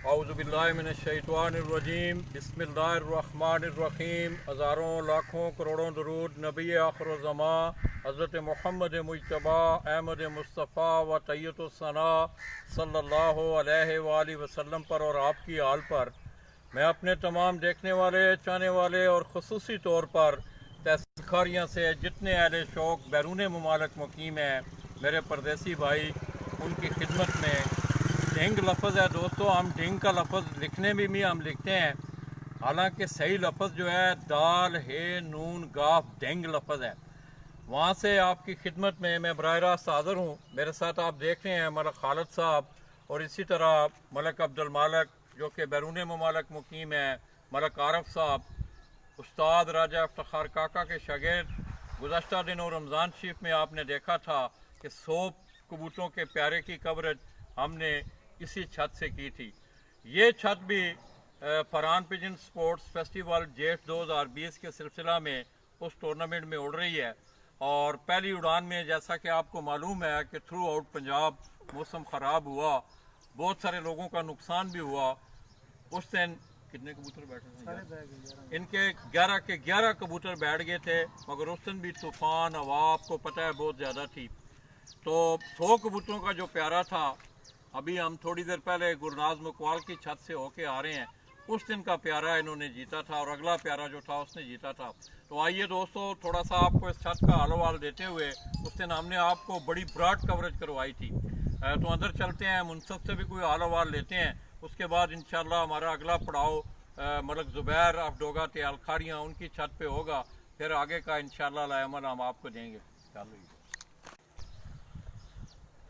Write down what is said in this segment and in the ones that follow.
औज़ुबिल्लाहिमिनश्शैतानिर्रजीम बिस्मिल्लाहिर्रहमानिर्रहीम। हज़ारों लाखों करोड़ों दरूद नबी आखिरुज़्ज़मा हज़रत मोहम्मद मुज्तबा अहमद मुस्तफ़ा व तैय्यतुस्सना सल्लल्लाहु अलैहि वसल्लम पर और आपकी आल पर। मैं अपने तमाम देखने वाले, चाहने वाले और ख़ुसूसी तौर पर तहसील खारियाँ से जितने अहले शौक़ बैरून ममालिक मुकीम हैं, मेरे परदेसी भाई, उनकी खिदमत में ढिंग लफ्ज़ है दोस्तों। हम ढिंग का लफ्ज़ लिखने में भी हम लिखते हैं, हालांकि सही लफ्ज़ जो है दाल हे नून गाफ ढिंग लफ्ज़ है। वहाँ से आपकी खिदमत में मैं बराह रास्त हाज़िर हूँ। मेरे साथ आप देख रहे हैं मलक खालिद साहब और इसी तरह मलक अब्दुल मालिक जो कि बैरून ममालिक मुकीम है, मलक आरफ साहब, उस्ताद राजा इफ्तिखार काका के शागिर्द। गुज़श्ता दिनों रमज़ान शरीफ में आपने देखा था कि 100 कबूतरों के प्यारे की कवरेज हमने इसी छत से की थी। ये छत भी फरहान पिजन स्पोर्ट्स फेस्टिवल जेठ 2020 के सिलसिला में उस टूर्नामेंट में उड़ रही है। और पहली उड़ान में जैसा कि आपको मालूम है कि थ्रू आउट पंजाब मौसम ख़राब हुआ, बहुत सारे लोगों का नुकसान भी हुआ। उस दिन कितने कबूतर बैठे थे? इनके 11 के 11 कबूतर बैठ गए थे, मगर उस दिन भी तूफ़ान हवा आपको पता है बहुत ज़्यादा थी। तो 100 कबूतरों का जो प्यारा था, अभी हम थोड़ी देर पहले गुरनाज मुकवाल की छत से होके आ रहे हैं, उस दिन का प्यारा इन्होंने जीता था और अगला प्यारा जो था उसने जीता था। तो आइए दोस्तों, थोड़ा सा आपको इस छत का हाल वाल देते हुए, उस दिन हमने आपको बड़ी ब्रॉड कवरेज करवाई थी। तो अंदर चलते हैं, मुनसब से भी कोई हाल वाल लेते हैं। उसके बाद इंशाल्लाह हमारा अगला पड़ाव मलक ज़ुबैर ऑफ डोगा ते अलखारियाँ उनकी छत पे होगा। फिर आगे का इंशाल्लाह लाएमन हम आपको देंगे। चलो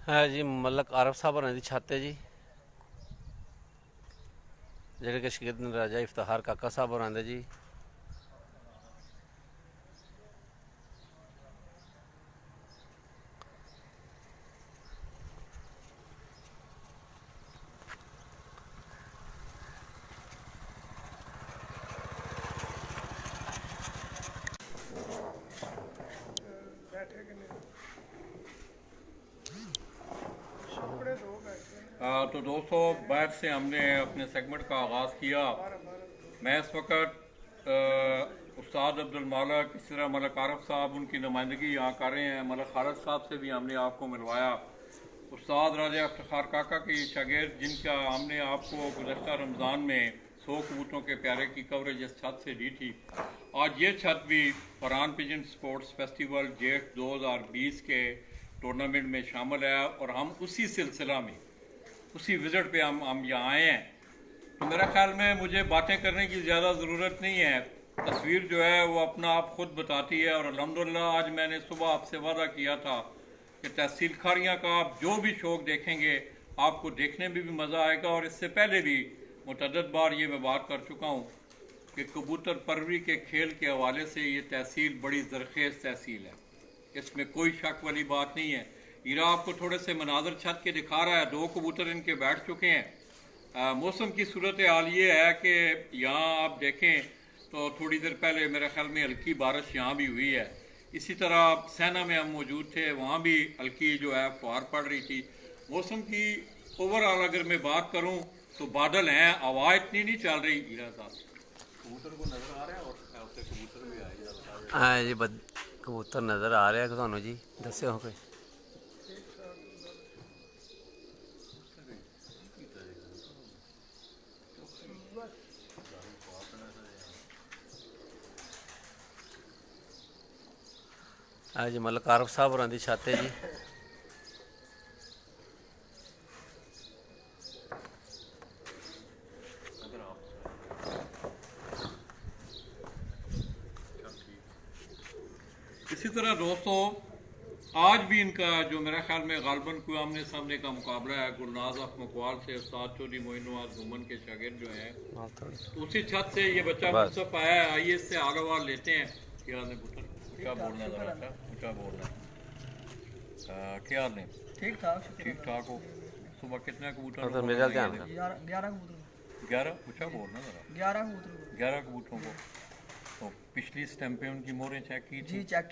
है जी, मलक आरफ साहब होने की छत है जी, जेह्ड़े कि शागिर्द राजा इफ्तिखार काका साहब होर आंदे जी। तो दोस्तों, बैठ से हमने अपने सेगमेंट का आगाज़ किया। मैं इस वक्त उस्ताद अब्दुल मालिक, इस तरह मलक आरफ साहब उनकी नुमाइंदगी यहाँ कर रहे हैं। मलक खालिद साहब से भी हमने आपको मिलवाया। उस्ताद राजा इफ्तिखार काका के शागिर्द, जिनका हमने आपको गुज़श्ता रमज़ान में 100 कबूतरों के प्यारे की कवरेज इस छत से दी थी। आज ये छत भी फरहान पिजन स्पोर्ट्स फेस्टिवल जेठ 2020 के टूर्नामेंट में शामिल है और हम उसी सिलसिला में, उसी विज़िट पे हम यहाँ आए हैं। तो मेरा ख्याल में मुझे बातें करने की ज़्यादा ज़रूरत नहीं है, तस्वीर जो है वो अपना आप खुद बताती है। और अल्हम्दुलिल्लाह आज मैंने सुबह आपसे वादा किया था कि तहसील खारियाँ का आप जो भी शौक़ देखेंगे आपको देखने में भी मज़ा आएगा। और इससे पहले भी मुतअद्दिद बार ये मैं बात कर चुका हूँ कि कबूतर परवरी के खेल के हवाले से ये तहसील बड़ी ज़रखेज़ तहसील है, इसमें कोई शक वाली बात नहीं है। हीरा आपको थोड़े से मनाजर छत के दिखा रहा है, 2 कबूतर इनके बैठ चुके हैं। मौसम की सूरत हाल ये है कि यहाँ आप देखें तो थोड़ी देर पहले मेरे ख्याल में हल्की बारिश यहाँ भी हुई है। इसी तरह सैना में हम मौजूद थे, वहाँ भी हल्की जो है फुहार पड़ रही थी। मौसम की ओवरऑल अगर मैं बात करूँ तो बादल हैं, हवा इतनी नहीं चल रही। हीरा साहब कबूतर को नज़र आ रहा है और कबूतर भी आए हाँ जी, कबूतर नज़र आ रहा है तुहानू जी, दस्यो कोई। हाँ जी, मलक आरफ साहब होरां दी छत है जी। इसी तरह दोस्तों, आज भी इनका जो मेरा ख्याल में गालबन कोई आमने सामने का मुकाबला है गुरनाज ऑफ मकवाल से उस्ताद चौधरी मोइन नवाज घुमन के शागिर्द जो हैं। तो उसी छत से ये बच्चा मुनसफ आया है। आइए इससे आलवार लेते हैं। क्या हाल है पुत्र? ऊँचा बोलना ज़रा, ऊँचा बोलना। क्या हाल है? ठीक ठाक, ठीक ठाक हो। सुबह कितने कबूतर? तो मेरा ध्यान 11 कबूतर। 11? ऊँचा बोलना ज़रा। 11 कबूतरों को। तो पिछली स्टैंप पे उनकी मोहरें चेक की थी? जी चेक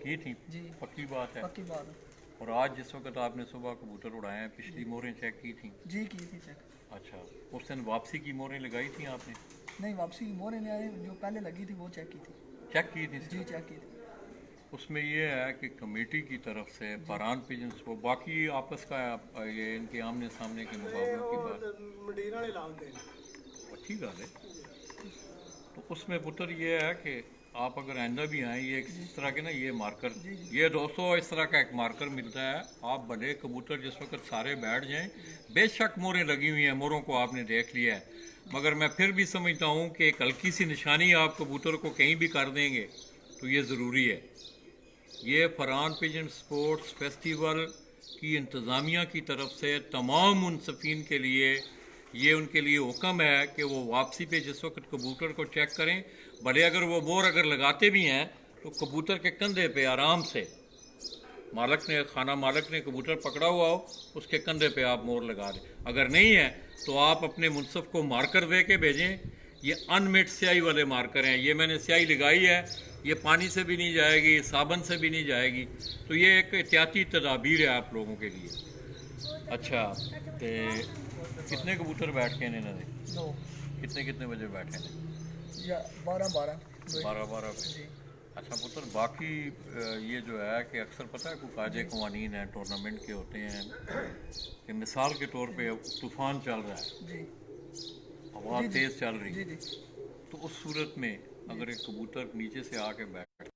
की थी जी। पक्की बात है? पक्की बात है। और आज जिस वक्त आपने सुबह कबूतर उड़ाए हैं, पिछली मोहरें चेक की थी? जी की थी चेक। अच्छा, उस दिन वापसी की मोहरें लगाई थी आपने? नहीं, वापसी की मोहरें नहीं आई, जो पहले लगी थी वो चेक की थी। चेक की थी जी सिर्फ? चेक की थी। उसमें ये है कि कमेटी की तरफ से फरहान पिजन्स को बाकी आपस का ये इनके आमने सामने के मुकाबलों की बात अच्छी बात है। तो उसमें पुत्र ये है कि आप अगर आइंदा भी आएँ, ये इस तरह के ना ये मार्कर, ये दोस्तों इस तरह का एक मार्कर मिलता है। आप भले कबूतर जिस वक्त सारे बैठ जाएं, बेशक मोहरें लगी हुई हैं, मोहरों को आपने देख लिया है, मगर मैं फिर भी समझता हूँ कि एक हल्की सी निशानी आप कबूतर को कहीं भी कर देंगे तो ये ज़रूरी है। ये फरहान पिजन स्पोर्ट्स फेस्टिवल की इंतज़ामिया की तरफ से तमाम मुनसफीन के लिए ये उनके लिए हुक्म है कि वो वापसी पे जिस वक्त कबूतर को चेक करें, भले अगर वो मोर अगर लगाते भी हैं तो कबूतर के कंधे पे आराम से खाना मालिक ने कबूतर पकड़ा हुआ हो, उसके कंधे पे आप मोर लगा दें। अगर नहीं है तो आप अपने मुनसफ को मार्कर दे के भेजें। ये अनमेट स्याही वाले मार्कर हैं, ये मैंने स्याही लगाई है, ये पानी से भी नहीं जाएगी, साबन से भी नहीं जाएगी, तो ये एक एहतियाती तदाबीर है आप लोगों के लिए। अच्छा, तो कितने कबूतर बैठ के इन्हें दे? 9। कितने कितने बजे बैठे हैं? या 12 12 अच्छा पुत्र, बाकी ये जो है कि अक्सर पता है कोई कायदे कवानीन हैं टूर्नामेंट के होते हैं कि मिसाल के तौर पे तूफ़ान चल रहा है जी, हवा तेज़ चल रही है, जी। तो उस सूरत में अगर एक कबूतर नीचे से आके बैठे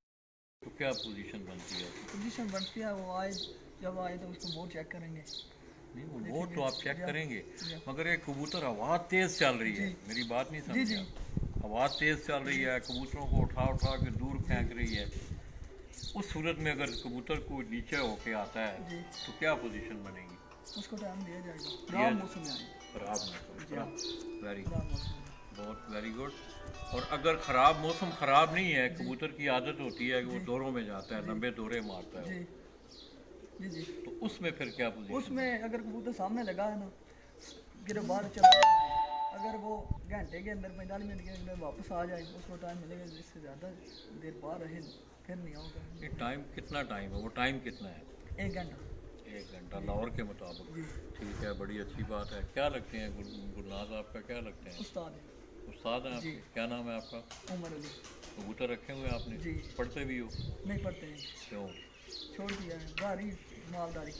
तो क्या पोजीशन बनती है? पोजीशन बनती है, वो आए, जब आए तो उसको मोर चेक करेंगे। नहीं, वो तो आप चेक करेंगे, मगर एक कबूतर हवा तेज़ चल रही है, मेरी बात नहीं समझी? हवा तेज़ चल रही है, कबूतरों को उठा के दूर फेंक रही है, उस सूरत में अगर कबूतर को नीचे होके आता है तो क्या पोजीशन बनेगी? उसको टाइम दिया जाएगा, खराब मौसम में। खराब बहुत वेरी गुड। और अगर ख़राब मौसम ख़राब नहीं है, कबूतर की आदत होती है कि वो दौरों में जाता है, लंबे दौरे मारता है, जी, तो उसमें फिर क्या पोजीशन? उसमें अगर कबूतर सामने लगा है ना, गिर बाहर चला जाए, अगर वो घंटे के अंदर 45 मिनट के अंदर वापस आ जाए, उसको टाइम मिलेगा। जिससे ज़्यादा देर बाहर रहे फिर नहीं होगा। ये टाइम कितना टाइम है? वो टाइम कितना है? 1 घंटा। 1 घंटा लाहौर के मुताबिक? ठीक है, बड़ी अच्छी बात है। क्या लगते हैं गुरनाज आपका, क्या लगते हैं? उस्ताद हैं आपके? क्या नाम है आपका? उमर अली। कबूतर रखे हुए आपने? जी। पढ़ते भी हो? नहीं पढ़ते हैं। क्यों? छोड़ दिया है, बारी मालदारी।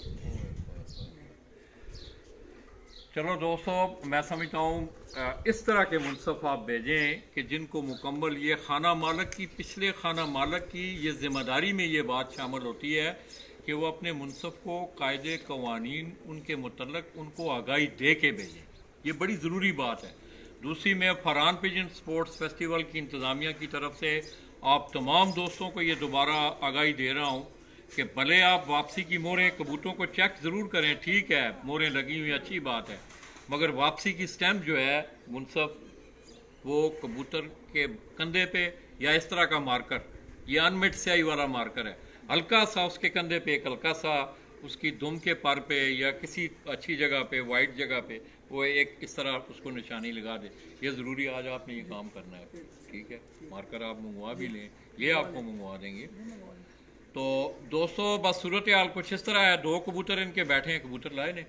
चलो दोस्तों, मैं समझता हूँ इस तरह के मुनसफ आप भेजें कि जिनको मुकम्मल ये खाना मालिक की, पिछले खाना मालिक की ये ज़िम्मेदारी में ये बात शामिल होती है कि वो अपने मुनसफ को कायदे कवानीन उनके मुतल्लक उनको आगाही दे के भेजें। ये बड़ी ज़रूरी बात है। दूसरी, मैं फरहान पिजन स्पोर्ट्स फेस्टिवल की इंतज़ामिया की तरफ से आप तमाम दोस्तों को ये दोबारा आगाही दे रहा हूँ कि भले आप वापसी की मोहरें कबूतरों को चेक ज़रूर करें, ठीक है, मोहरें लगी हुई अच्छी बात है, मगर वापसी की स्टैम्प जो है मुनसफ, वो कबूतर के कंधे पे या इस तरह का मार्कर, ये अनमेट स्याही वाला मार्कर है, हल्का सा उसके कंधे पे, एक हल्का सा उसकी दुम के पर पे या किसी अच्छी जगह पे, वाइट जगह पे, वो एक इस तरह उसको निशानी लगा दे। ये ज़रूरी आज आपने ये काम करना है, ठीक है? मार्कर आप मंगवा भी लें, ये आपको मंगवा देंगे। तो दोस्तों, बस सूरत हाल कुछ इस तरह है। 2 कबूतर इनके बैठे हैं, कबूतर लाए ने।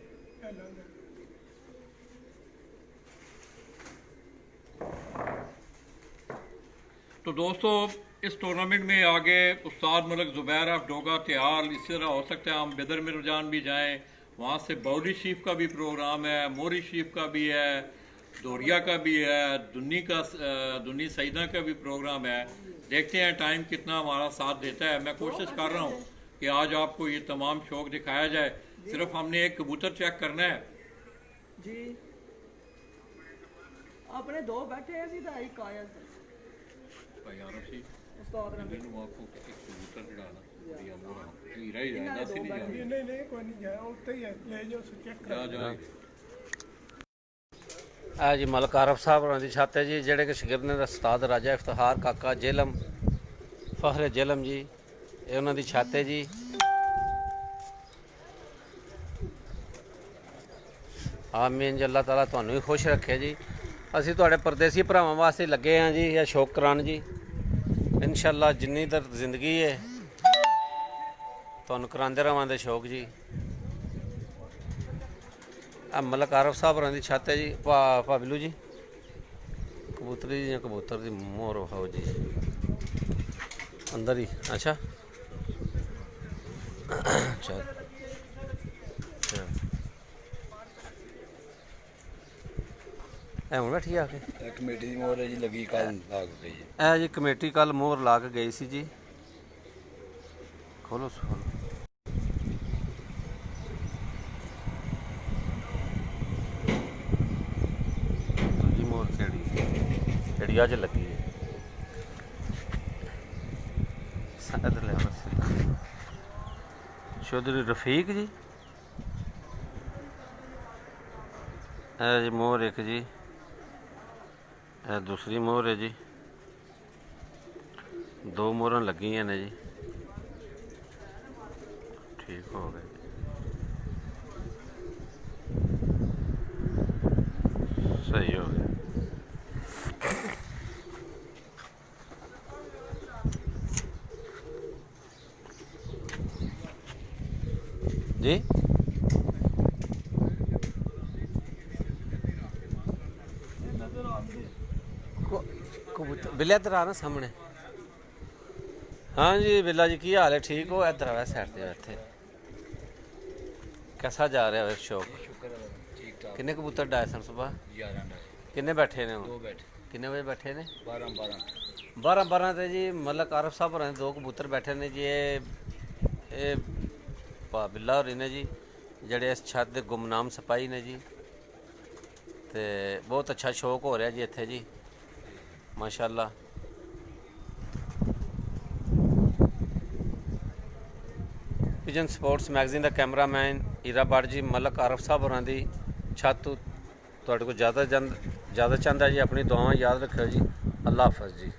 तो दोस्तों, इस टूर्नामेंट में आगे उस्ताद मलिक ज़ुबैर ऑफ डोगा त्याल, इसी तरह हो सकता है हम बेदर में रुझान भी जाएं, वहाँ से बौली शरीफ का भी प्रोग्राम है, मोरी शरीफ का भी है, दोरिया का भी है, दुन्नी सईदा का भी प्रोग्राम है। देखते हैं टाइम कितना हमारा साथ देता है। मैं कोशिश कर रहा हूँ कि आज आपको ये तमाम शौक दिखाया जाए। सिर्फ हमने एक कबूतर चेक करना है जी। अपने 2 बैठे हैं, सीधा एक आया उस्ताद ने आपको एक कबूतर चढ़ाना या मोरा हीरा ही रहना सी नहीं जाए। नहीं कोई नहीं जाए, उत्ते ही है, ले जाओ चेक कर जाए। जी मलिक आरफ साहब होना दी छत है जी, जेड़े कि शागिर्द ने उस्ताद राजा इफ्तिखार काका जेलम फखरे जेलम जी, ये उन्होंने छत है जी। आमीन जी, अल्लाह ताला तुहानू भी खुश रखे जी। असी तुहाडे परदेसी भरावां वास्ते लगे हैं जी, या शौक करान जी। इंशाअल्लाह जिन्नी देर जिंदगी है ਤੁਹਾਨੂੰ ਕਰਾਉਂਦੇ ਰਹਾਂਗੇ ਸ਼ੌਕ ਜੀ। ਆ ਮਲਕ ਆਰਫ ਸਾਹਿਬ ਹੋਰਾਂ ਦੀ ਛੱਤ ਹੈ ਜੀ। ਭਾਬੀਲੂ ਜੀ ਕਬੂਤਰੀ ਜਾਂ ਕਬੂਤਰ ਦੀ ਮੋਹਰ ਵਿਖਾਓ ਜੀ ਅੰਦਰ ਹੀ। ਅੱਛਾ ਚੱਲ ਹੁਣ ਬੈਠੀ ਆ ਕੇ ਕਮੇਟੀ ਦੀ ਮੋਹਰ ਜੀ ਲੱਗੀ ਕੱਲ ਲੱਗ ਗਈ ਜੀ। ਇਹ ਜੀ ਕਮੇਟੀ ਕੱਲ ਮੋਹਰ ਲਾ ਕੇ ਗਈ ਸੀ ਜੀ। ਖੋਲੋ ਖੋਲੋ ਦੂਜੀ ਮੋਹਰ ਕਿਹੜੀ ਅੱਜ ਲੱਗੀ ਹੈ। ਇਧਰ ਲੈ ਬਸ ਚੌਧਰੀ ਰਫੀਕ ਜੀ। ਇਹ ਜੀ ਮੋਹਰ ਇੱਕ ਜੀ, ਇਹ ਦੂਸਰੀ ਮੋਹਰ ਹੈ ਜੀ। ਦੋ ਮੋਹਰਾਂ ਲੱਗੀਆਂ ਨੇ ਜੀ। ਠੀਕ ਹੋ ਗਏ ਸਹੀ ਹੋ ਗਿਆ ਜੀ। कबूतर बिल्ला इधर आ ना सामने। हाँ जी बिल्ला जी की हाल है? ठीक हो? इधर आ साइड से बैठे। कैसा जा रहा है शौक? किन्ने कबूतर डाए सन सुबह? 11 किन्ने बैठे ने? 2 बैठे। किन्ने बजे बैठे ने? 12 ते जी मलक आरफ साहब होरें 2 कबूतर बैठे ने जी। ये बिल्ला होरी ने जी जेड़े इस छत दे गुमनाम सिपाही ने जी। ते बहुत अच्छा शौक हो रहा जी इत्थे जी माशाअल्लाह। पिजन स्पोर्ट्स मैगजीन का कैमरामैन हीरा भट्ट जी मलक आरफ साहब होरां दी छत तुहाडे कोल ज़्यादा चाहता जी। अपनी दुआवां याद रखियो जी। अल्लाह हाफिज़ जी।